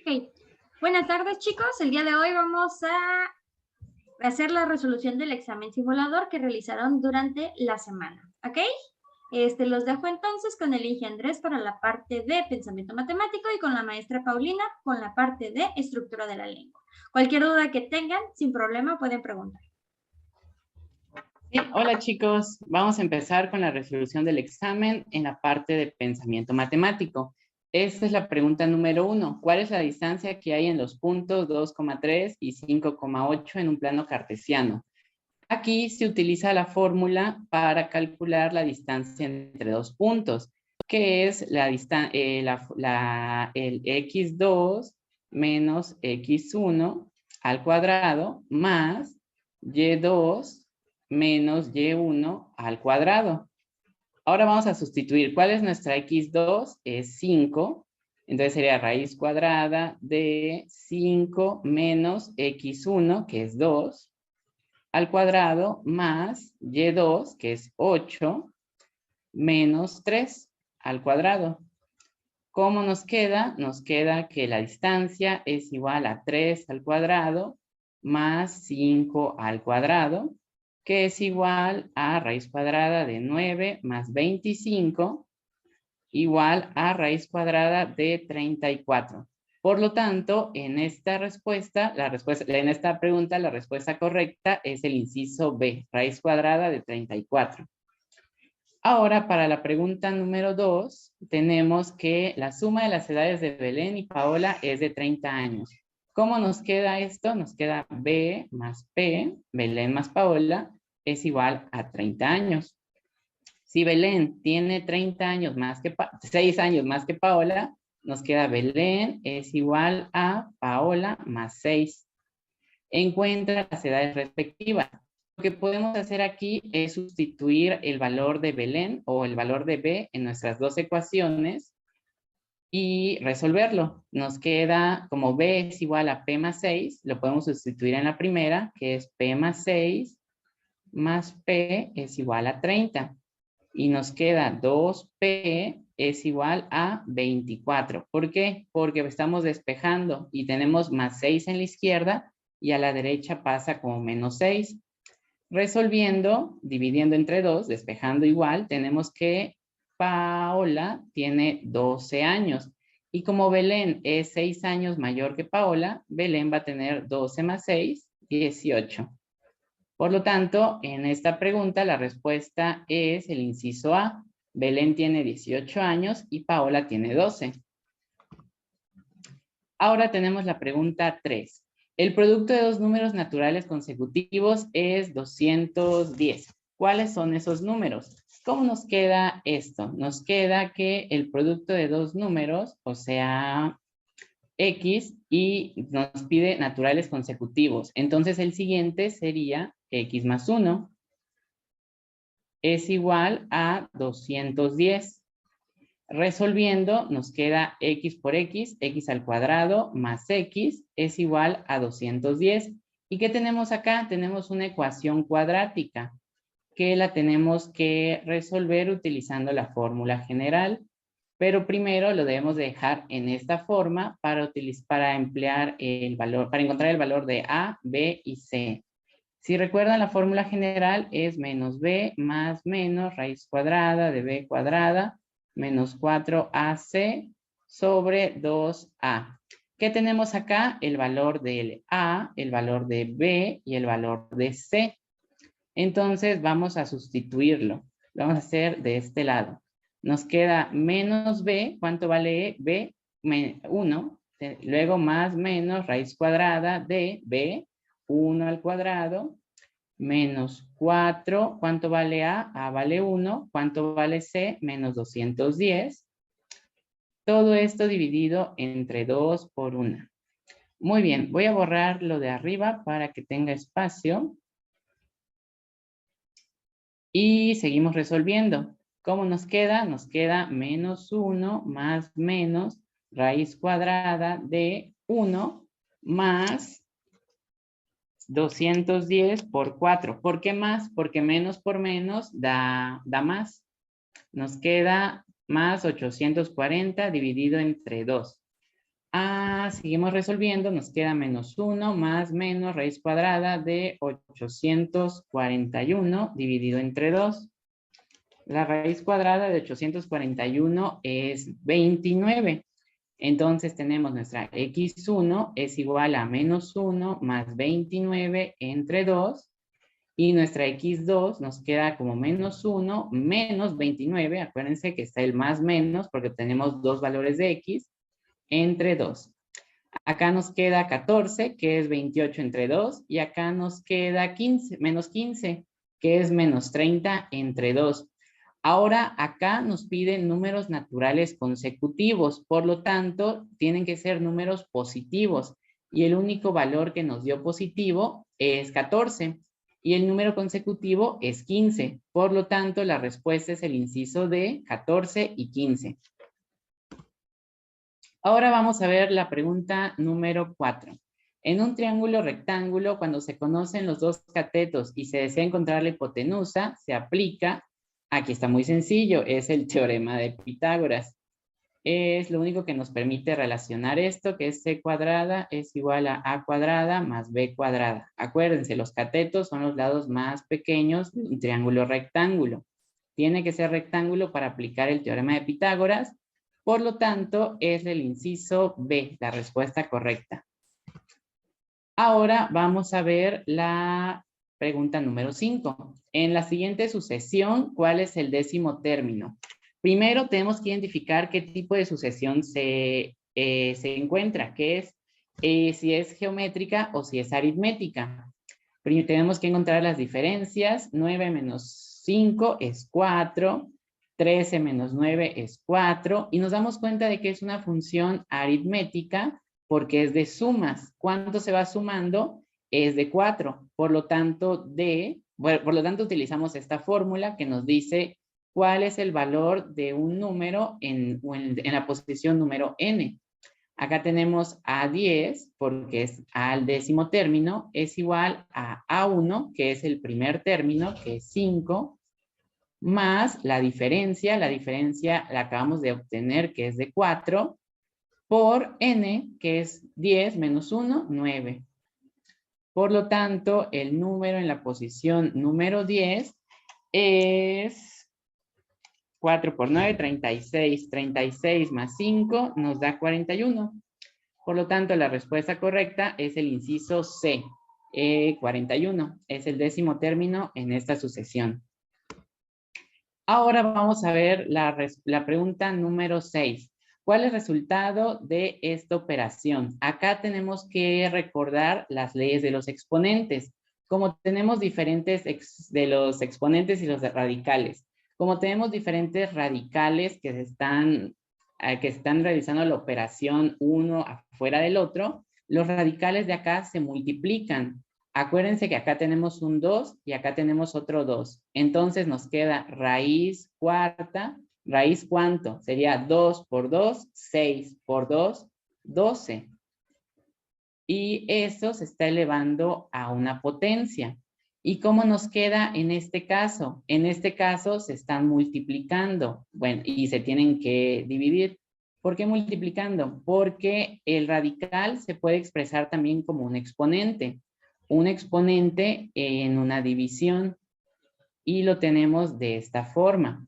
Ok, buenas tardes chicos. El día de hoy vamos a hacer la resolución del examen simulador que realizaron durante la semana. ¿Ok? Los dejo entonces con el Inge Andrés para la parte de pensamiento matemático y con la maestra Paulina con la parte de estructura de la lengua. Cualquier duda que tengan, sin problema, pueden preguntar. Sí, hola chicos, vamos a empezar con la resolución del examen en la parte de pensamiento matemático. Esta es la pregunta número 1. ¿Cuál es la distancia que hay en los puntos 2,3 y 5,8 en un plano cartesiano? Aquí se utiliza la fórmula para calcular la distancia entre dos puntos, que es el x2 menos x1 al cuadrado más y2 menos y1 al cuadrado. Ahora vamos a sustituir. ¿Cuál es nuestra x2? Es 5. Entonces sería raíz cuadrada de 5 menos x1, que es 2, al cuadrado más y2, que es 8, menos 3 al cuadrado. ¿Cómo nos queda? Nos queda que la distancia es igual a 3 al cuadrado más 5 al cuadrado, que es igual a raíz cuadrada de 9 más 25, igual a raíz cuadrada de 34. Por lo tanto, en esta pregunta, la respuesta correcta es el inciso B, raíz cuadrada de 34. Ahora, para la pregunta número 2, tenemos que la suma de las edades de Belén y Paola es de 30 años. ¿Cómo nos queda esto? Nos queda B más P, Belén más Paola, es igual a 30 años. Si Belén tiene 30 años más que 6 años más que Paola, nos queda Belén es igual a Paola más 6. Encuentra las edades respectivas. Lo que podemos hacer aquí es sustituir el valor de Belén o el valor de B en nuestras dos ecuaciones y resolverlo. Nos queda, como B es igual a P más 6, lo podemos sustituir en la primera, que es P más 6 más P es igual a 30. Y nos queda 2P es igual a 24. ¿Por qué? Porque estamos despejando y tenemos más 6 en la izquierda y a la derecha pasa como menos 6. Resolviendo, dividiendo entre 2, despejando igual, tenemos que Paola tiene 12 años. Y como Belén es 6 años mayor que Paola, Belén va a tener 12 más 6, 18. Por lo tanto, en esta pregunta la respuesta es el inciso A. Belén tiene 18 años y Paola tiene 12. Ahora tenemos la pregunta 3. El producto de dos números naturales consecutivos es 210. ¿Cuáles son esos números? ¿Cómo nos queda esto? Nos queda que el producto de dos números, o sea, X, y nos pide naturales consecutivos. Entonces el siguiente sería X más 1 es igual a 210. Resolviendo, nos queda X por X, X al cuadrado más X es igual a 210. ¿Y qué tenemos acá? Tenemos una ecuación cuadrática que la tenemos que resolver utilizando la fórmula general. Pero primero lo debemos dejar en esta forma para emplear el valor, para encontrar el valor de A, B y C. Si recuerdan, la fórmula general es menos B más menos raíz cuadrada de B cuadrada menos 4AC sobre 2A. ¿Qué tenemos acá? El valor del A, el valor de B y el valor de C. Entonces vamos a sustituirlo. Lo vamos a hacer de este lado. Nos queda menos B. ¿Cuánto vale B? 1. Luego más menos raíz cuadrada de B, 1 al cuadrado, menos 4. ¿Cuánto vale A? A vale 1. ¿Cuánto vale C? Menos 210. Todo esto dividido entre 2 por 1. Muy bien, voy a borrar lo de arriba para que tenga espacio. Y seguimos resolviendo. ¿Cómo nos queda? Nos queda menos 1 más menos raíz cuadrada de 1 más 210 por 4. ¿Por qué más? Porque menos por menos da más. Nos queda más 840 dividido entre 2. Seguimos resolviendo, nos queda menos 1 más menos raíz cuadrada de 841 dividido entre 2. La raíz cuadrada de 841 es 29. Entonces tenemos nuestra x1 es igual a menos 1 más 29 entre 2. Y nuestra x2 nos queda como menos 1 menos 29. Acuérdense que está el más menos porque tenemos dos valores de x entre 2. Acá nos queda 14, que es 28 entre 2. Y acá nos queda 15, menos 15, que es menos 30 entre 2. Ahora acá nos piden números naturales consecutivos. Por lo tanto, tienen que ser números positivos. Y el único valor que nos dio positivo es 14. Y el número consecutivo es 15. Por lo tanto, la respuesta es el inciso D, 14 y 15. Ahora vamos a ver la pregunta número 4. En un triángulo rectángulo, cuando se conocen los dos catetos y se desea encontrar la hipotenusa, se aplica, aquí está muy sencillo, es el teorema de Pitágoras. Es lo único que nos permite relacionar esto, que es c cuadrada es igual a cuadrada más b cuadrada. Acuérdense, los catetos son los lados más pequeños de un triángulo rectángulo. Tiene que ser rectángulo para aplicar el teorema de Pitágoras. Por lo tanto, es el inciso B, la respuesta correcta. Ahora vamos a ver la pregunta número 5. En la siguiente sucesión, ¿cuál es el décimo término? Primero tenemos que identificar qué tipo de sucesión se encuentra, que es si es geométrica o si es aritmética. Primero tenemos que encontrar las diferencias. 9 menos 5 es 4. 13 menos 9 es 4. Y nos damos cuenta de que es una función aritmética porque es de sumas. ¿Cuánto se va sumando? Es de 4. Por lo tanto, utilizamos esta fórmula que nos dice cuál es el valor de un número en la posición número n. Acá tenemos A10, porque es al décimo término, es igual a A1, que es el primer término, que es 5, más la diferencia la acabamos de obtener, que es de 4, por n, que es 10 menos 1, 9. Por lo tanto, el número en la posición número 10 es 4 por 9, 36. 36 más 5 nos da 41. Por lo tanto, la respuesta correcta es el inciso C, 41. Es el décimo término en esta sucesión. Ahora vamos a ver la pregunta número 6. ¿Cuál es el resultado de esta operación? Acá tenemos que recordar las leyes de los exponentes. Como tenemos diferentes de los exponentes y los radicales. Como tenemos diferentes radicales que están realizando la operación uno afuera del otro, los radicales de acá se multiplican. Acuérdense que acá tenemos un 2 y acá tenemos otro 2. Entonces nos queda raíz cuarta. ¿Raíz cuánto? Sería 2 por 2, 6 por 2, 12. Y eso se está elevando a una potencia. ¿Y cómo nos queda en este caso? En este caso se están multiplicando. Bueno, y se tienen que dividir. ¿Por qué multiplicando? Porque el radical se puede expresar también como un exponente. Un exponente en una división. Y lo tenemos de esta forma.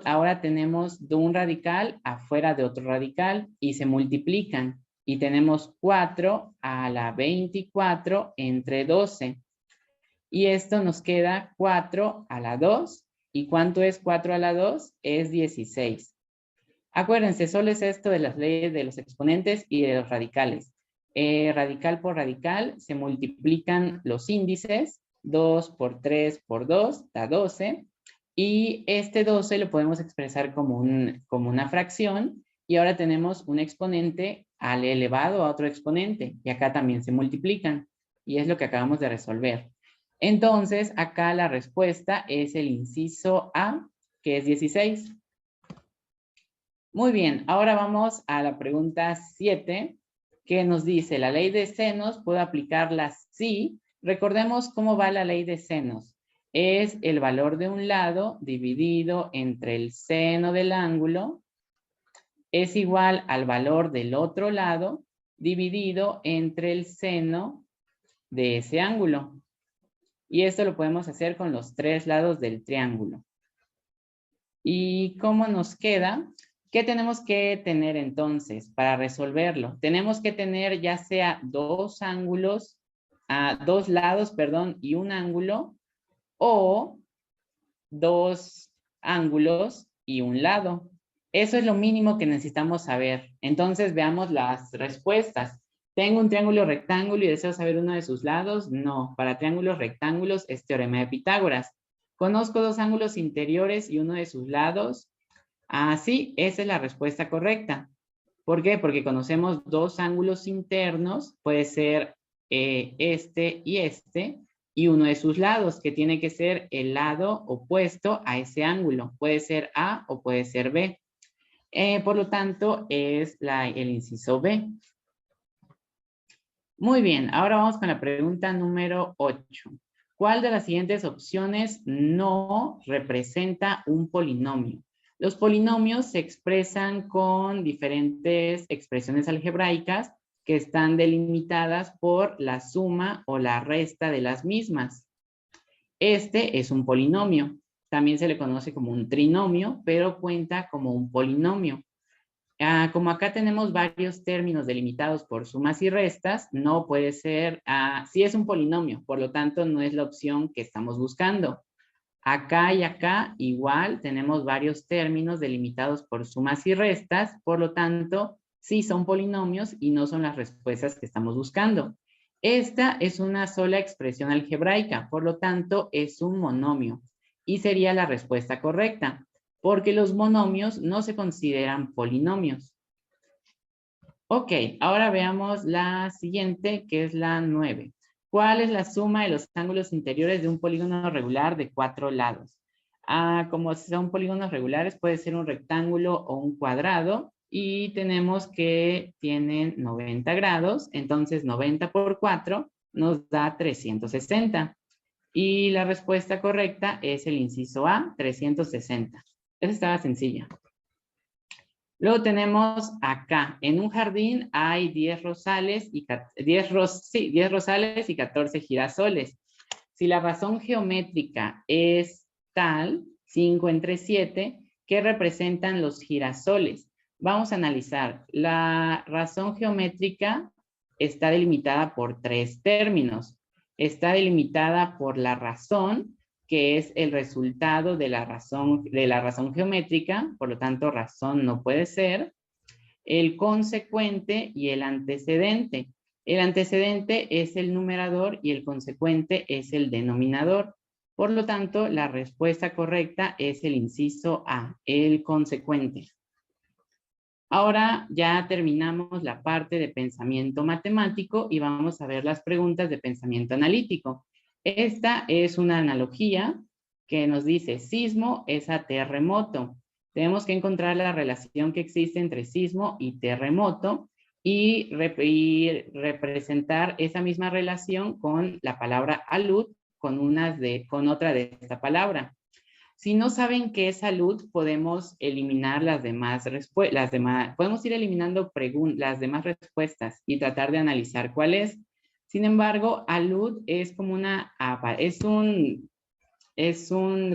Ahora tenemos de un radical afuera de otro radical y se multiplican. Y tenemos 4 a la 24 entre 12. Y esto nos queda 4 a la 2. ¿Y cuánto es 4 a la 2? Es 16. Acuérdense, solo es esto de las leyes de los exponentes y de los radicales. Radical por radical se multiplican los índices. 2 por 3 por 2 da 12. Y este 12 lo podemos expresar como una fracción. Y ahora tenemos un exponente al elevado a otro exponente. Y acá también se multiplican. Y es lo que acabamos de resolver. Entonces, acá la respuesta es el inciso A, que es 16. Muy bien, ahora vamos a la pregunta 7, que nos dice, la ley de senos, ¿puedo aplicarla? Sí. Recordemos cómo va la ley de senos. Es el valor de un lado dividido entre el seno del ángulo es igual al valor del otro lado dividido entre el seno de ese ángulo. Y esto lo podemos hacer con los 3 lados del triángulo. ¿Y cómo nos queda? ¿Qué tenemos que tener entonces para resolverlo? Tenemos que tener ya sea 2 ángulos, 2 lados, perdón, y un ángulo, o 2 ángulos y un lado. Eso es lo mínimo que necesitamos saber. Entonces veamos las respuestas. ¿Tengo un triángulo rectángulo y deseo saber uno de sus lados? No. Para triángulos rectángulos es teorema de Pitágoras. ¿Conozco 2 ángulos interiores y uno de sus lados? Sí, esa es la respuesta correcta. ¿Por qué? Porque conocemos 2 ángulos internos, puede ser este y uno de sus lados, que tiene que ser el lado opuesto a ese ángulo. Puede ser A o puede ser B. Por lo tanto, es el inciso B. Muy bien, ahora vamos con la pregunta número 8. ¿Cuál de las siguientes opciones no representa un polinomio? Los polinomios se expresan con diferentes expresiones algebraicas que están delimitadas por la suma o la resta de las mismas. Este es un polinomio. También se le conoce como un trinomio, pero cuenta como un polinomio. Como acá tenemos varios términos delimitados por sumas y restas, no puede ser, sí es un polinomio, por lo tanto no es la opción que estamos buscando. Acá y acá igual tenemos varios términos delimitados por sumas y restas, por lo tanto sí son polinomios y no son las respuestas que estamos buscando. Esta es una sola expresión algebraica, por lo tanto es un monomio y sería la respuesta correcta, porque los monomios no se consideran polinomios. Ok, ahora veamos la siguiente, que es la 9. ¿Cuál es la suma de los ángulos interiores de un polígono regular de 4 lados? Como son polígonos regulares, puede ser un rectángulo o un cuadrado. Y tenemos que tienen 90 grados, entonces 90 por 4 nos da 360. Y la respuesta correcta es el inciso A, 360. Esa estaba sencilla. Luego tenemos acá, en un jardín hay 10 rosales y 14 girasoles. Si la razón geométrica es tal, 5 entre 7, ¿qué representan los girasoles? Vamos a analizar. La razón geométrica está delimitada por 3 términos. Está delimitada por la razón, que es el resultado de la razón geométrica, por lo tanto razón no puede ser, el consecuente y el antecedente. El antecedente es el numerador y el consecuente es el denominador. Por lo tanto, la respuesta correcta es el inciso A, el consecuente. Ahora ya terminamos la parte de pensamiento matemático y vamos a ver las preguntas de pensamiento analítico. Esta es una analogía que nos dice sismo es a terremoto. Tenemos que encontrar la relación que existe entre sismo y terremoto y representar esa misma relación con la palabra alud con otra de esta palabra. Si no saben qué es salud, podemos eliminar las demás respuestas, podemos ir eliminando las demás respuestas y tratar de analizar cuál es. Sin embargo, alud es como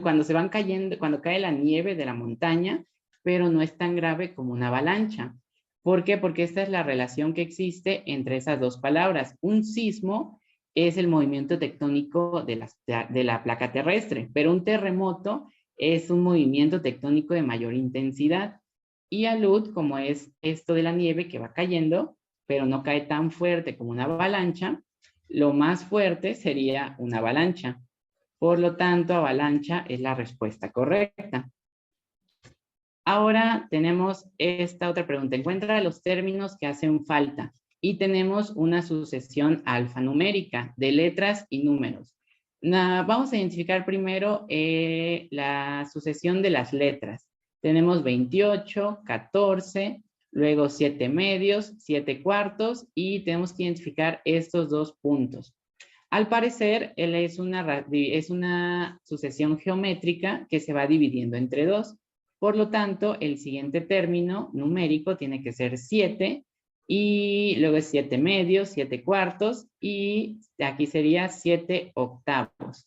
cuando se van cayendo, cuando cae la nieve de la montaña, pero no es tan grave como una avalancha. ¿Por qué? Porque esta es la relación que existe entre esas dos palabras. Un sismo es el movimiento tectónico de la placa terrestre, pero un terremoto es un movimiento tectónico de mayor intensidad. Y alud, como es esto de la nieve que va cayendo, pero no cae tan fuerte como una avalancha, lo más fuerte sería una avalancha. Por lo tanto, avalancha es la respuesta correcta. Ahora tenemos esta otra pregunta. Encuentra los términos que hacen falta. Y tenemos una sucesión alfanumérica de letras y números. Vamos a identificar primero la sucesión de las letras. Tenemos 28, 14, luego 7 medios, 7 cuartos y tenemos que identificar estos dos puntos. Al parecer, él es una sucesión geométrica que se va dividiendo entre dos. Por lo tanto, el siguiente término numérico tiene que ser 7 y luego es 7 medios, 7 cuartos y aquí sería 7 octavos.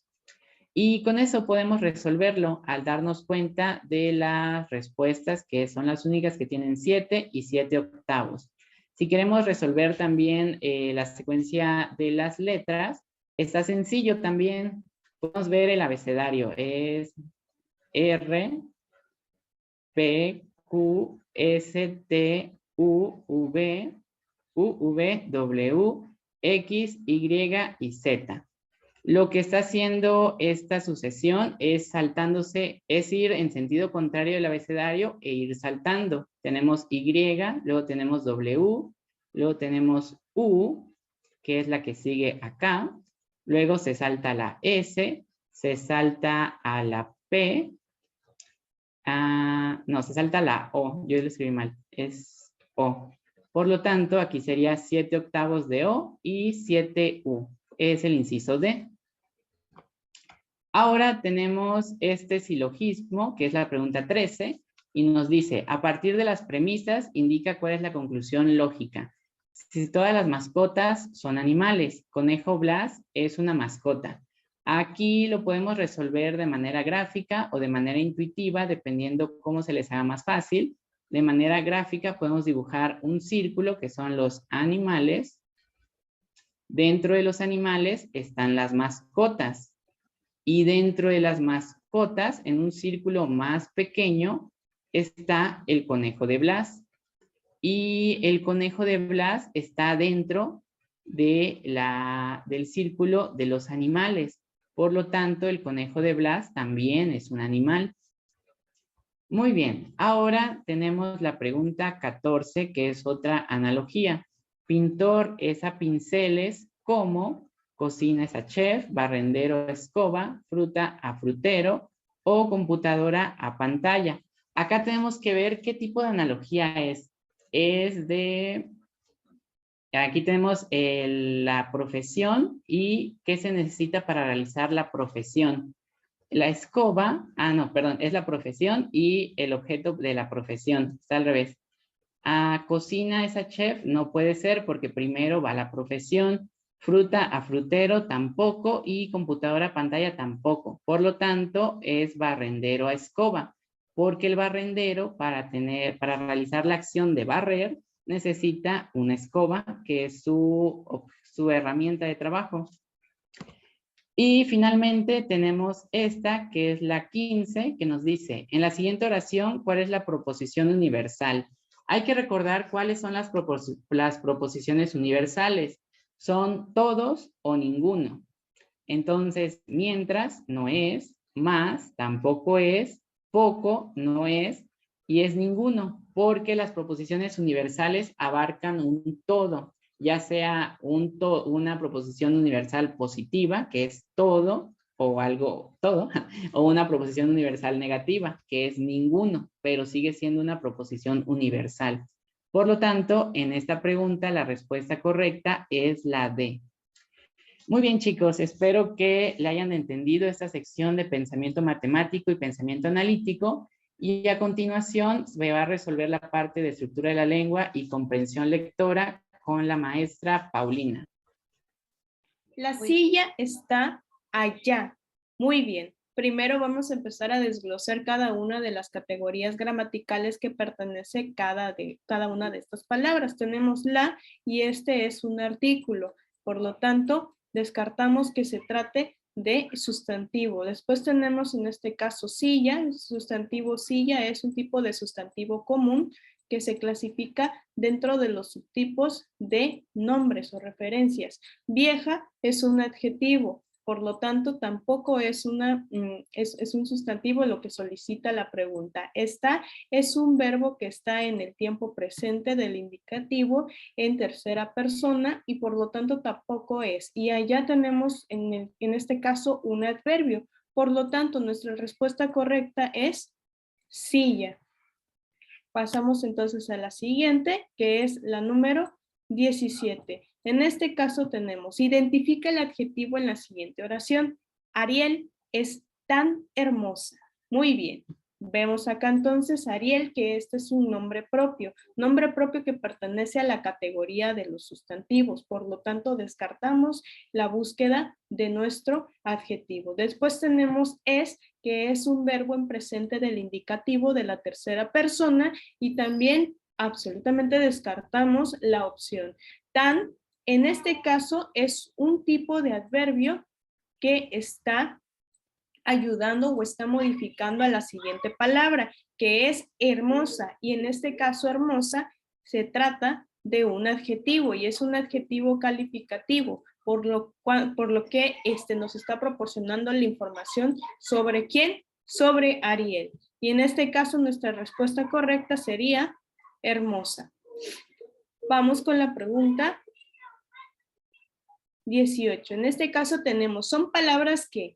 Y con eso podemos resolverlo al darnos cuenta de las respuestas que son las únicas que tienen 7 y 7 octavos. Si queremos resolver también la secuencia de las letras, está sencillo también. Podemos ver el abecedario. Es R, P, Q, S, T, U, V, W, X, Y y Z. Lo que está haciendo esta sucesión es saltándose, es ir en sentido contrario del abecedario e ir saltando. Tenemos Y, luego tenemos W, luego tenemos U, que es la que sigue acá. Luego se salta la S, se salta a la P. No, se salta la O, yo lo escribí mal, es O. Por lo tanto, aquí sería 7 octavos de O y 7 U. Es el inciso D. Ahora tenemos este silogismo, que es la pregunta 13, y nos dice, a partir de las premisas, indica cuál es la conclusión lógica. Si todas las mascotas son animales, Conejo Blas es una mascota. Aquí lo podemos resolver de manera gráfica o de manera intuitiva, dependiendo cómo se les haga más fácil. De manera gráfica podemos dibujar un círculo, que son los animales. Dentro de los animales están las mascotas. Y dentro de las mascotas, en un círculo más pequeño, está el conejo de Blas. Y el conejo de Blas está dentro de del círculo de los animales. Por lo tanto, el conejo de Blas también es un animal. Muy bien, ahora tenemos la pregunta 14, que es otra analogía. Pintor es a pinceles como... Cocina es a chef, barrendero a escoba, fruta a frutero o computadora a pantalla. Acá tenemos que ver qué tipo de analogía es. Es de... Aquí tenemos la profesión y qué se necesita para realizar la profesión. La escoba, no, perdón, es la profesión y el objeto de la profesión. Está al revés. Cocina es a chef, no puede ser porque primero va la profesión. Fruta a frutero tampoco y computadora a pantalla tampoco. Por lo tanto, es barrendero a escoba, porque el barrendero para realizar la acción de barrer necesita una escoba, que es su herramienta de trabajo. Y finalmente tenemos esta, que es la 15, que nos dice, en la siguiente oración, ¿cuál es la proposición universal? Hay que recordar cuáles son las proposiciones universales. Son todos o ninguno. Entonces, mientras no es, más tampoco es, poco no es y es ninguno, porque las proposiciones universales abarcan un todo, ya sea una proposición universal positiva, que es todo o algo todo, o una proposición universal negativa, que es ninguno, pero sigue siendo una proposición universal. Por lo tanto, en esta pregunta la respuesta correcta es la D. Muy bien, chicos, espero que le hayan entendido esta sección de pensamiento matemático y pensamiento analítico. Y a continuación me va a resolver la parte de estructura de la lengua y comprensión lectora con la maestra Paulina. La silla está allá. Muy bien. Primero vamos a empezar a desglosar cada una de las categorías gramaticales que pertenece cada una de estas palabras. Tenemos la y este es un artículo. Por lo tanto, descartamos que se trate de sustantivo. Después tenemos en este caso silla. El sustantivo silla es un tipo de sustantivo común que se clasifica dentro de los subtipos de nombres o referencias. Vieja es un adjetivo, por lo tanto tampoco es un sustantivo lo que solicita la pregunta. Está es un verbo que está en el tiempo presente del indicativo en tercera persona y por lo tanto tampoco es. Y allá tenemos en este caso un adverbio. Por lo tanto, nuestra respuesta correcta es silla. Pasamos entonces a la siguiente, que es la número 17. En este caso tenemos, identifica el adjetivo en la siguiente oración. Ariel es tan hermosa. Muy bien. Vemos acá entonces Ariel, que este es un nombre propio que pertenece a la categoría de los sustantivos, por lo tanto descartamos la búsqueda de nuestro adjetivo. Después tenemos es, que es un verbo en presente del indicativo de la tercera persona, y también absolutamente descartamos la opción. Tan, en este caso, es un tipo de adverbio que está ayudando o está modificando a la siguiente palabra, que es hermosa, y en este caso hermosa se trata de un adjetivo y es un adjetivo calificativo, por lo que nos está proporcionando la información sobre quién, sobre Ariel. Y en este caso nuestra respuesta correcta sería hermosa. Vamos con la pregunta 18. En este caso tenemos, son palabras que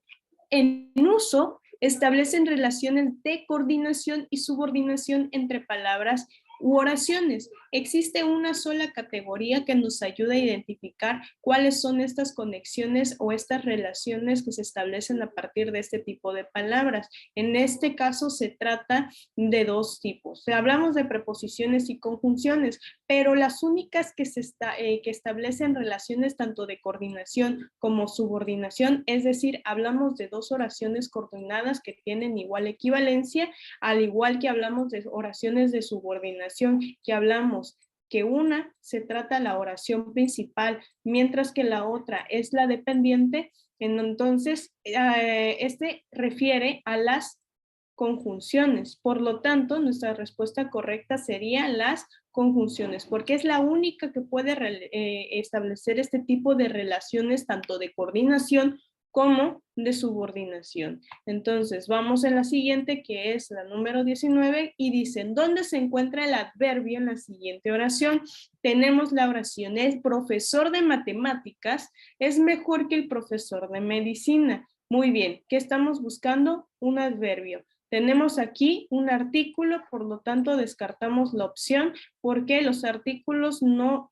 en uso establecen relaciones de coordinación y subordinación entre palabras u oraciones. Existe una sola categoría que nos ayuda a identificar cuáles son estas conexiones o estas relaciones que se establecen a partir de este tipo de palabras. En este caso se trata de dos tipos. Hablamos de preposiciones y conjunciones, pero las únicas que establecen relaciones tanto de coordinación como subordinación, es decir, hablamos de dos oraciones coordinadas que tienen igual equivalencia, al igual que hablamos de oraciones de subordinación, que hablamos que una se trata la oración principal, mientras que la otra es la dependiente. Entonces, este refiere a las conjunciones. Por lo tanto, nuestra respuesta correcta sería las conjunciones, porque es la única que puede establecer este tipo de relaciones, tanto de coordinación como de subordinación. Entonces, vamos a la siguiente, que es la número 19, y dicen, ¿dónde se encuentra el adverbio en la siguiente oración? Tenemos la oración, el profesor de matemáticas es mejor que el profesor de medicina. Muy bien, ¿qué estamos buscando? Un adverbio. Tenemos aquí un artículo, por lo tanto descartamos la opción porque los artículos no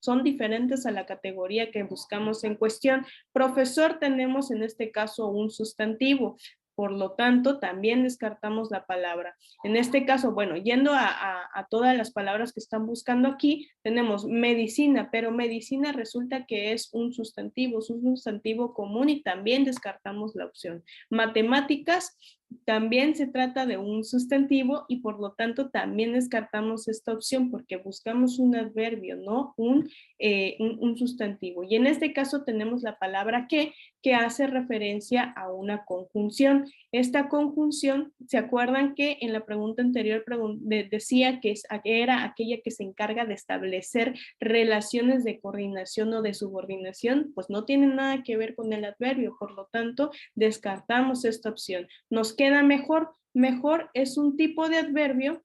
son diferentes a la categoría que buscamos en cuestión. Profesor tenemos en este caso un sustantivo, por lo tanto también descartamos la palabra. En este caso, bueno, yendo a todas las palabras que están buscando aquí, tenemos medicina, pero medicina resulta que es un sustantivo común y también descartamos la opción. Matemáticas también se trata de un sustantivo y por lo tanto también descartamos esta opción porque buscamos un adverbio, no un sustantivo. Y en este caso tenemos la palabra que hace referencia a una conjunción. Esta conjunción, ¿se acuerdan que en la pregunta anterior decía que era aquella que se encarga de establecer relaciones de coordinación o de subordinación? Pues no tiene nada que ver con el adverbio, por lo tanto descartamos esta opción. Nos queda mejor. Mejor es un tipo de adverbio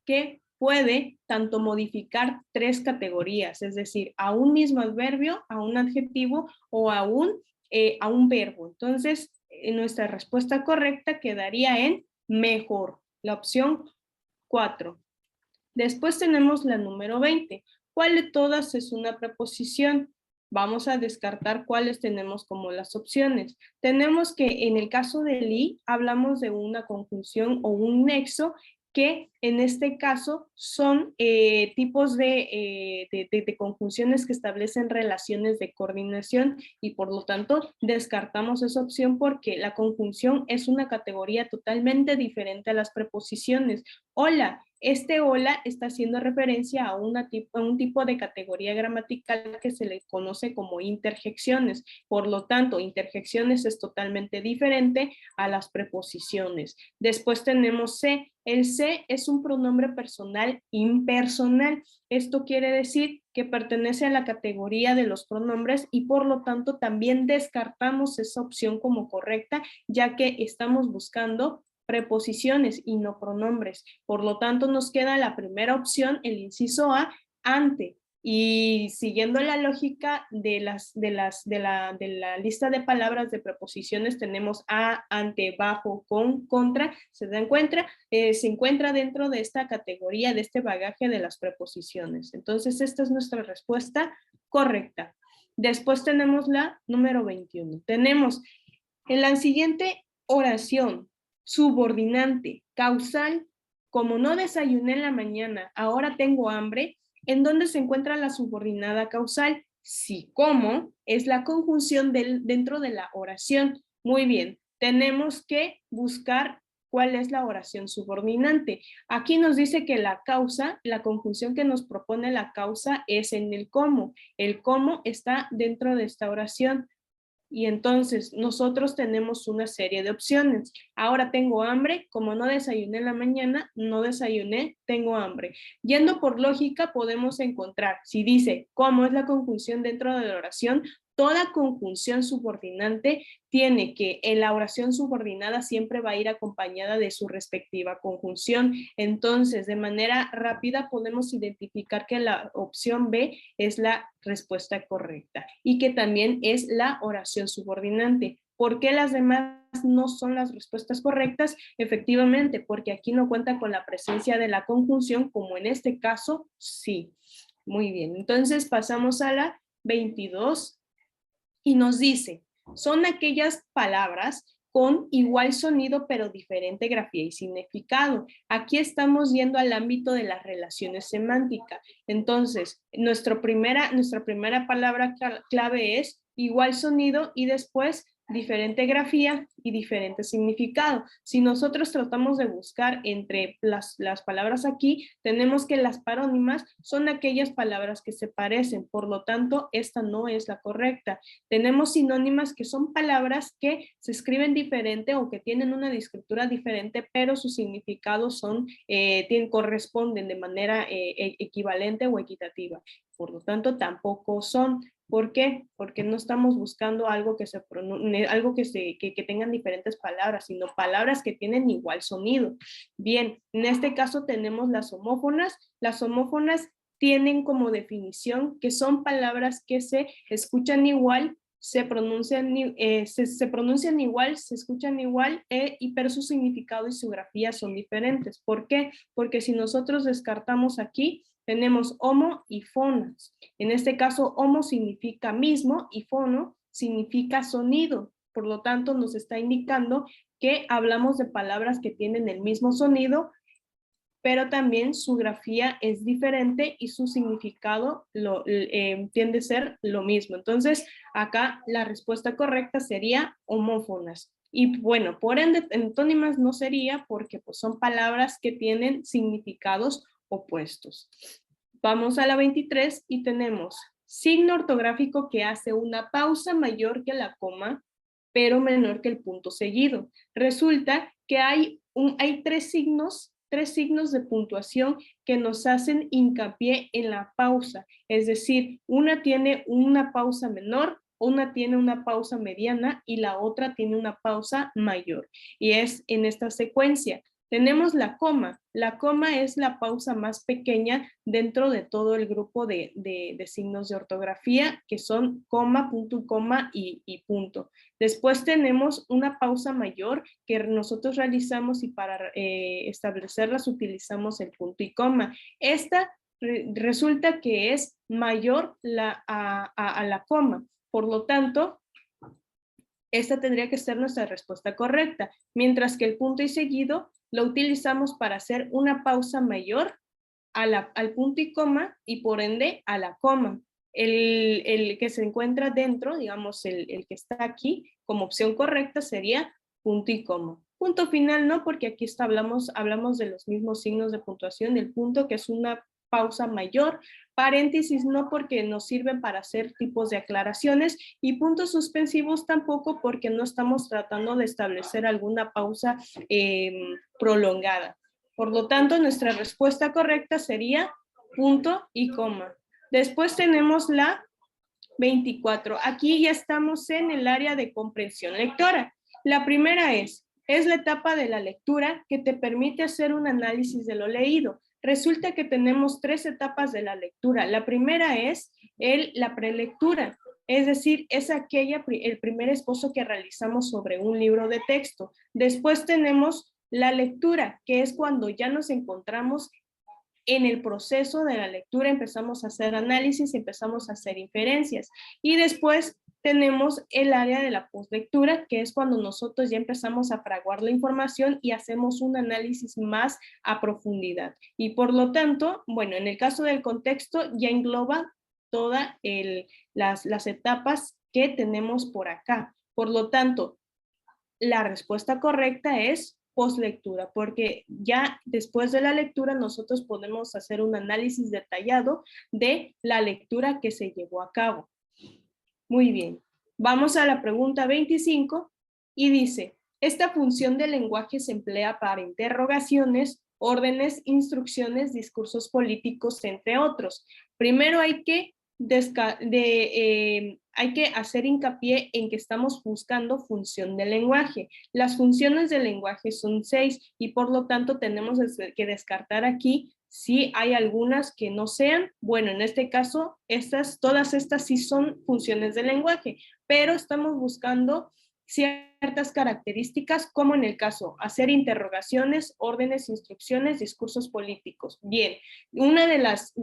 que puede tanto modificar tres categorías, es decir, a un mismo adverbio, a un adjetivo o a un verbo. Entonces, nuestra respuesta correcta quedaría en mejor, la opción 4. Después tenemos la número 20. ¿Cuál de todas es una preposición? Vamos a descartar cuáles tenemos como las opciones. Tenemos que en el caso del i hablamos de una conjunción o un nexo que en este caso son tipos de conjunciones que establecen relaciones de coordinación y por lo tanto descartamos esa opción porque la conjunción es una categoría totalmente diferente a las preposiciones. Hola, este hola está haciendo referencia a un tipo de categoría gramatical que se le conoce como interjecciones. Por lo tanto, interjecciones es totalmente diferente a las preposiciones. Después tenemos se. El se es un pronombre personal impersonal. Esto quiere decir que pertenece a la categoría de los pronombres y por lo tanto también descartamos esa opción como correcta, ya que estamos buscando preposiciones y no pronombres. Por lo tanto, nos queda la primera opción, el inciso A, ante. Y siguiendo la lógica de la lista de palabras de preposiciones, tenemos a, ante, bajo, con, contra. Se encuentra dentro de esta categoría, de este bagaje de las preposiciones. Entonces, esta es nuestra respuesta correcta. Después tenemos la número 21. Tenemos en la siguiente oración, Subordinante, causal, como no desayuné en la mañana, ahora tengo hambre. ¿En dónde se encuentra la subordinada causal? Si como es la conjunción dentro de la oración. Muy bien, tenemos que buscar cuál es la oración subordinante. Aquí nos dice que la causa, la conjunción que nos propone la causa es en el cómo. El cómo está dentro de esta oración. Y entonces nosotros tenemos una serie de opciones. Ahora tengo hambre, como no desayuné en la mañana, no desayuné, tengo hambre. Yendo por lógica podemos encontrar, si dice cómo es la conjunción dentro de la oración, toda conjunción subordinante tiene que, en la oración subordinada siempre va a ir acompañada de su respectiva conjunción. Entonces, de manera rápida podemos identificar que la opción B es la respuesta correcta y que también es la oración subordinante. ¿Por qué las demás no son las respuestas correctas? Efectivamente, porque aquí no cuenta con la presencia de la conjunción, como en este caso, sí. Muy bien, entonces pasamos a la 22 y nos dice, son aquellas palabras con igual sonido pero diferente grafía y significado. Aquí estamos yendo al ámbito de las relaciones semánticas. Entonces, nuestra primera palabra clave es igual sonido y después diferente grafía y diferente significado. Si nosotros tratamos de buscar entre las palabras aquí, tenemos que las parónimas son aquellas palabras que se parecen, por lo tanto, esta no es la correcta. Tenemos sinónimas que son palabras que se escriben diferente o que tienen una escritura diferente, pero sus significados corresponden de manera equivalente o equitativa. Por lo tanto, tampoco son. ¿Por qué? Porque no estamos buscando algo que tengan diferentes palabras, sino palabras que tienen igual sonido. Bien, en este caso tenemos las homófonas. Las homófonas tienen como definición que son palabras que se escuchan igual, se pronuncian igual, se escuchan igual, pero su significado y su grafía son diferentes. ¿Por qué? Porque si nosotros descartamos aquí, tenemos homo y fonas. En este caso, homo significa mismo y fono significa sonido. Por lo tanto, nos está indicando que hablamos de palabras que tienen el mismo sonido, pero también su grafía es diferente y su significado tiende a ser lo mismo. Entonces, acá la respuesta correcta sería homófonas. Y bueno, por ende, antónimas no sería porque pues, son palabras que tienen significados opuestos. Vamos a la 23 y tenemos signo ortográfico que hace una pausa mayor que la coma, pero menor que el punto seguido. Resulta que hay tres signos de puntuación que nos hacen hincapié en la pausa. Es decir, una tiene una pausa menor, una tiene una pausa mediana y la otra tiene una pausa mayor. Y es en esta secuencia. Tenemos la coma. La coma es la pausa más pequeña dentro de todo el grupo de signos de ortografía, que son coma y punto. Después tenemos una pausa mayor que nosotros realizamos y para establecerlas utilizamos el punto y coma. Esta resulta que es mayor a la coma. Por lo tanto, esta tendría que ser nuestra respuesta correcta, mientras que el punto y seguido lo utilizamos para hacer una pausa mayor al punto y coma y por ende a la coma. El que se encuentra dentro, digamos el que está aquí como opción correcta sería punto y coma. Punto final no, porque aquí hablamos de los mismos signos de puntuación, el punto que es una pausa mayor, paréntesis no porque nos sirven para hacer tipos de aclaraciones y puntos suspensivos tampoco porque no estamos tratando de establecer alguna pausa prolongada. Por lo tanto, nuestra respuesta correcta sería punto y coma. Después tenemos la 24. Aquí ya estamos en el área de comprensión lectora. La primera es la etapa de la lectura que te permite hacer un análisis de lo leído. Resulta que tenemos 3 etapas de la lectura. La primera es la prelectura, es decir, es el primer esbozo que realizamos sobre un libro de texto. Después tenemos la lectura, que es cuando ya nos encontramos en el proceso de la lectura, empezamos a hacer análisis, empezamos a hacer inferencias. Y después tenemos el área de la postlectura, que es cuando nosotros ya empezamos a fraguar la información y hacemos un análisis más a profundidad. Y por lo tanto, bueno, en el caso del contexto ya engloba todas las etapas que tenemos por acá. Por lo tanto, la respuesta correcta es postlectura, porque ya después de la lectura nosotros podemos hacer un análisis detallado de la lectura que se llevó a cabo. Muy bien. Vamos a la pregunta 25 y dice, esta función del lenguaje se emplea para interrogaciones, órdenes, instrucciones, discursos políticos, entre otros. Primero hay que hacer hincapié en que estamos buscando función del lenguaje. Las funciones del lenguaje son 6 y por lo tanto tenemos que descartar aquí si hay algunas que no sean. Bueno, en este caso, todas estas sí son funciones del lenguaje, pero estamos buscando ciertas características, como en el caso, hacer interrogaciones, órdenes, instrucciones, discursos políticos. Bien, una de las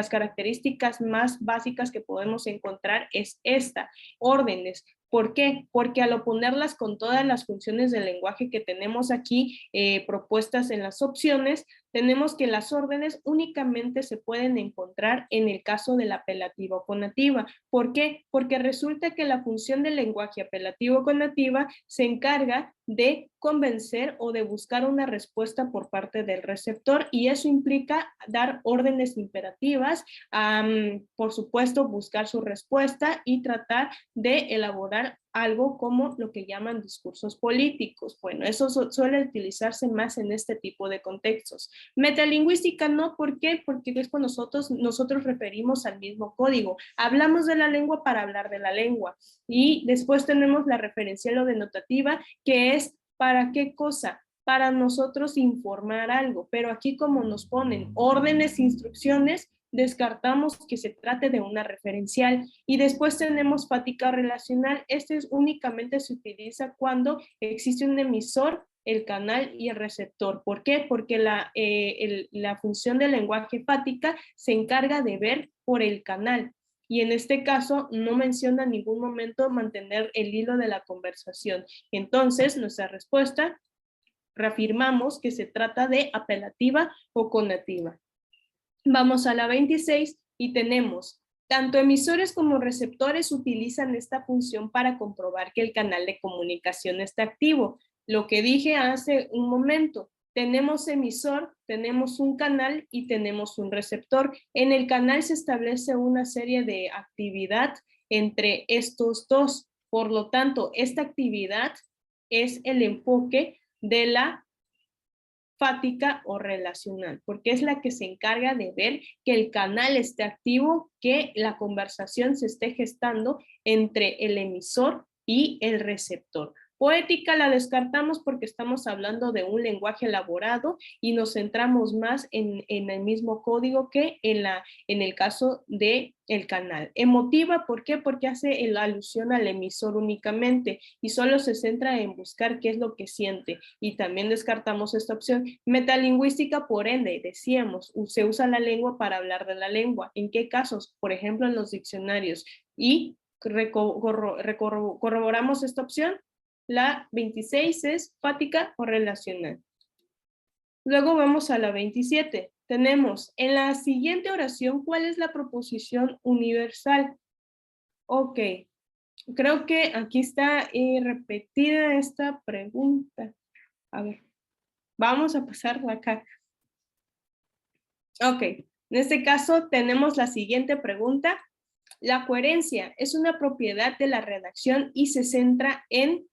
características más básicas que podemos encontrar es esta, órdenes. ¿Por qué? Porque al oponerlas con todas las funciones del lenguaje que tenemos aquí propuestas en las opciones, tenemos que las órdenes únicamente se pueden encontrar en el caso de la apelativa o conativa. ¿Por qué? Porque resulta que la función del lenguaje apelativo o conativa se encarga de convencer o de buscar una respuesta por parte del receptor y eso implica dar órdenes imperativas, por supuesto buscar su respuesta y tratar de elaborar algo como lo que llaman discursos políticos. Bueno, eso suele utilizarse más en este tipo de contextos. Metalingüística no, ¿por qué? Porque es cuando nosotros referimos al mismo código. Hablamos de la lengua para hablar de la lengua. Y después tenemos la referencial o denotativa, que es ¿para qué cosa? Para nosotros informar algo. Pero aquí como nos ponen órdenes, instrucciones, descartamos que se trate de una referencial. Y después tenemos fática relacional. Únicamente se utiliza cuando existe un emisor, el canal y el receptor. ¿Por qué? Porque la función del lenguaje fática se encarga de ver por el canal. Y en este caso no menciona en ningún momento mantener el hilo de la conversación. Entonces, nuestra respuesta, reafirmamos que se trata de apelativa o conativa. Vamos a la 26 y tenemos, tanto emisores como receptores utilizan esta función para comprobar que el canal de comunicación está activo. Lo que dije hace un momento, tenemos emisor, tenemos un canal y tenemos un receptor. En el canal se establece una serie de actividad entre estos dos. Por lo tanto, esta actividad es el enfoque de la fática o relacional, porque es la que se encarga de ver que el canal esté activo, que la conversación se esté gestando entre el emisor y el receptor. Poética la descartamos porque estamos hablando de un lenguaje elaborado y nos centramos más en el mismo código que en el caso del canal. Emotiva, ¿por qué? Porque hace la alusión al emisor únicamente y solo se centra en buscar qué es lo que siente, y también descartamos esta opción. Metalingüística, por ende, decíamos, se usa la lengua para hablar de la lengua. ¿En qué casos? Por ejemplo, en los diccionarios. Y corroboramos esta opción. La 26 es fática o relacional. Luego vamos a la 27. Tenemos en la siguiente oración, ¿cuál es la proposición universal? Ok, creo que aquí está repetida esta pregunta. A ver, vamos a pasarla acá. Ok, en este caso tenemos la siguiente pregunta. La coherencia es una propiedad de la redacción y se centra en...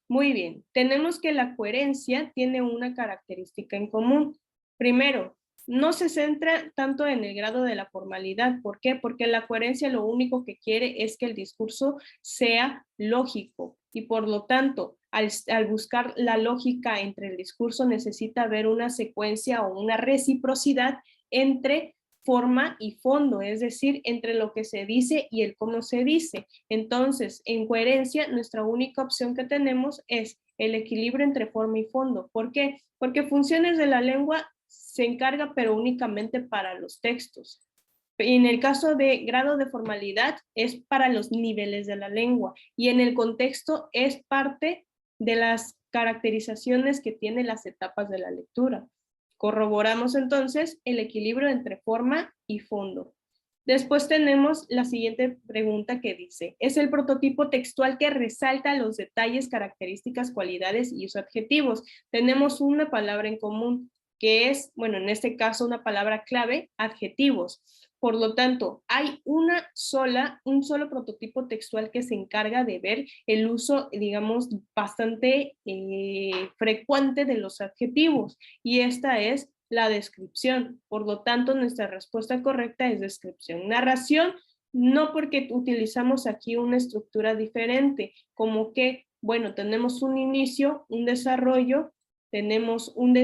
Muy bien, tenemos que la coherencia tiene una característica en común. Primero, no se centra tanto en el grado de la formalidad. ¿Por qué? Porque la coherencia lo único que quiere es que el discurso sea lógico y por lo tanto, al buscar la lógica entre el discurso necesita haber una secuencia o una reciprocidad entre forma y fondo, es decir, entre lo que se dice y el cómo se dice. Entonces, en coherencia, nuestra única opción que tenemos es el equilibrio entre forma y fondo. ¿Por qué? Porque funciones de la lengua se encarga, pero únicamente para los textos. En el caso de grado de formalidad es para los niveles de la lengua y en el contexto es parte de las caracterizaciones que tienen las etapas de la lectura. Corroboramos entonces el equilibrio entre forma y fondo. Después tenemos la siguiente pregunta que dice, ¿es el prototipo textual que resalta los detalles, características, cualidades y sus adjetivos? Tenemos una palabra en común que es, bueno, en este caso una palabra clave, adjetivos. Por lo tanto, hay un solo prototipo textual que se encarga de ver el uso, digamos, bastante frecuente de los adjetivos, y esta es la descripción. Por lo tanto, nuestra respuesta correcta es descripción. Narración, no, porque utilizamos aquí una estructura diferente, como que, bueno, tenemos un inicio, un desarrollo, tenemos un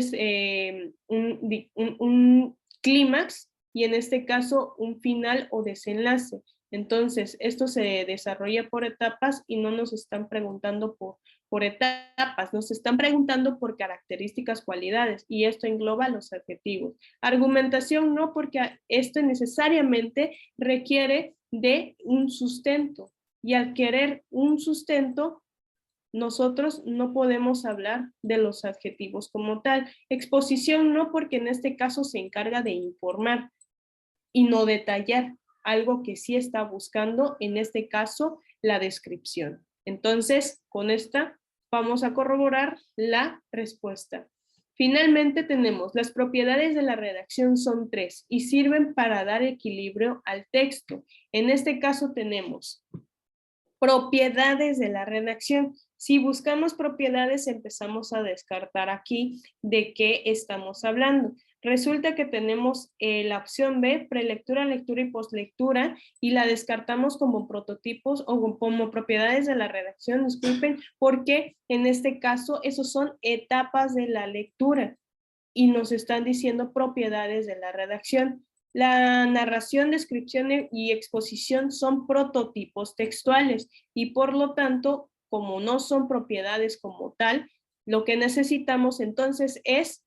clímax, y en este caso un final o desenlace. Entonces, esto se desarrolla por etapas y no nos están preguntando por etapas, nos están preguntando por características, cualidades, y esto engloba los adjetivos. Argumentación no, porque esto necesariamente requiere de un sustento, y al querer un sustento, nosotros no podemos hablar de los adjetivos como tal. Exposición no, porque en este caso se encarga de informar y no detallar, algo que sí está buscando, en este caso, la descripción. Entonces, con esta vamos a corroborar la respuesta. Finalmente tenemos, las propiedades de la redacción son 3 y sirven para dar equilibrio al texto. En este caso tenemos propiedades de la redacción. Si buscamos propiedades, empezamos a descartar aquí de qué estamos hablando. Resulta que tenemos la opción B, prelectura, lectura y postlectura, y la descartamos como prototipos o como propiedades de la redacción, disculpen, porque en este caso esos son etapas de la lectura y nos están diciendo propiedades de la redacción. La narración, descripción y exposición son prototipos textuales y por lo tanto, como no son propiedades como tal, lo que necesitamos entonces es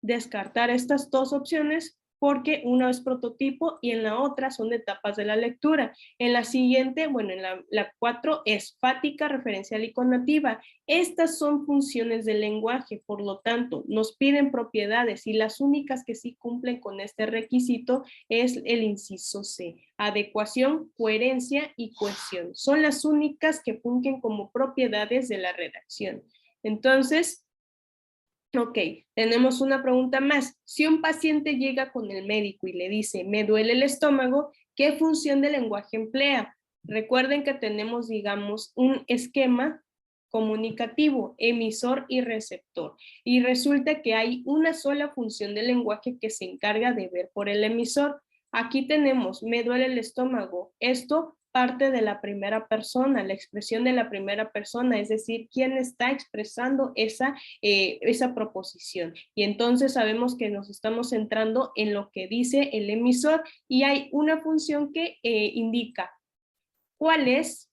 descartar estas dos opciones, porque una es prototipo y en la otra son etapas de la lectura. En la siguiente, bueno, en la 4 es fática, referencial y connativa. Estas son funciones del lenguaje, por lo tanto, nos piden propiedades y las únicas que sí cumplen con este requisito es el inciso C. Adecuación, coherencia y cohesión. Son las únicas que fungen como propiedades de la redacción. Entonces, ok, tenemos una pregunta más. Si un paciente llega con el médico y le dice, me duele el estómago, ¿qué función de lenguaje emplea? Recuerden que tenemos, digamos, un esquema comunicativo, emisor y receptor. Y resulta que hay una sola función del lenguaje que se encarga de ver por el emisor. Aquí tenemos, me duele el estómago. Esto parte de la primera persona, la expresión de la primera persona, es decir, quién está expresando esa proposición. Y entonces sabemos que nos estamos centrando en lo que dice el emisor y hay una función que indica cuál es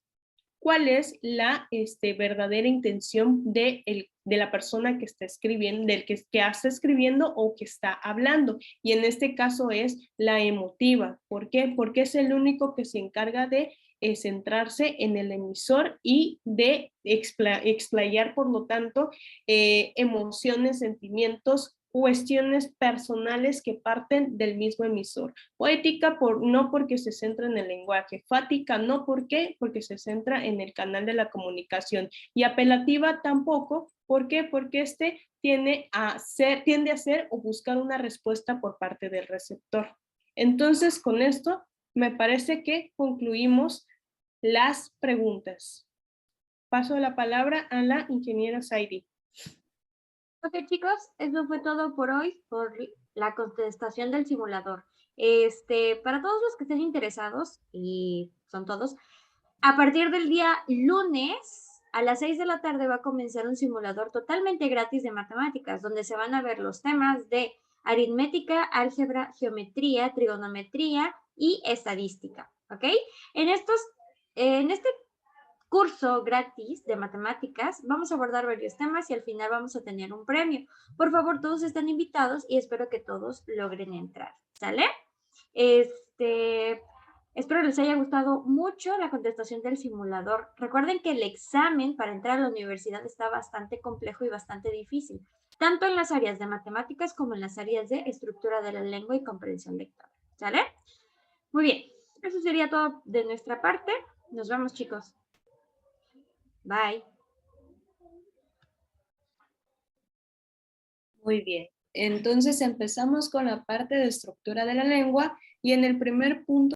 la verdadera intención de la persona que está escribiendo, del que está escribiendo o que está hablando. Y en este caso es la emotiva. ¿Por qué? Porque es el único que se encarga de centrarse en el emisor y de explayar, por lo tanto, emociones, sentimientos, cuestiones personales que parten del mismo emisor. Poética no porque se centra en el lenguaje, fática no porque se centra en el canal de la comunicación, y apelativa tampoco, ¿por qué? Porque tiende a ser o buscar una respuesta por parte del receptor. Entonces, con esto me parece que concluimos las preguntas. Paso la palabra a la ingeniera Saidi. Ok, chicos, eso fue todo por hoy, por la contestación del simulador. Para todos los que estén interesados, y son todos, a partir del día lunes a las 6 de la tarde va a comenzar un simulador totalmente gratis de matemáticas, donde se van a ver los temas de aritmética, álgebra, geometría, trigonometría y estadística, ¿ok? En este curso gratis de matemáticas, vamos a abordar varios temas y al final vamos a tener un premio. Por favor, todos están invitados y espero que todos logren entrar, ¿sale? Espero les haya gustado mucho la contestación del simulador. Recuerden que el examen para entrar a la universidad está bastante complejo y bastante difícil, tanto en las áreas de matemáticas como en las áreas de estructura de la lengua y comprensión lectora. ¿Sale? Muy bien. Eso sería todo de nuestra parte. Nos vemos, chicos. Bye. Muy bien. Entonces empezamos con la parte de estructura de la lengua y en el primer punto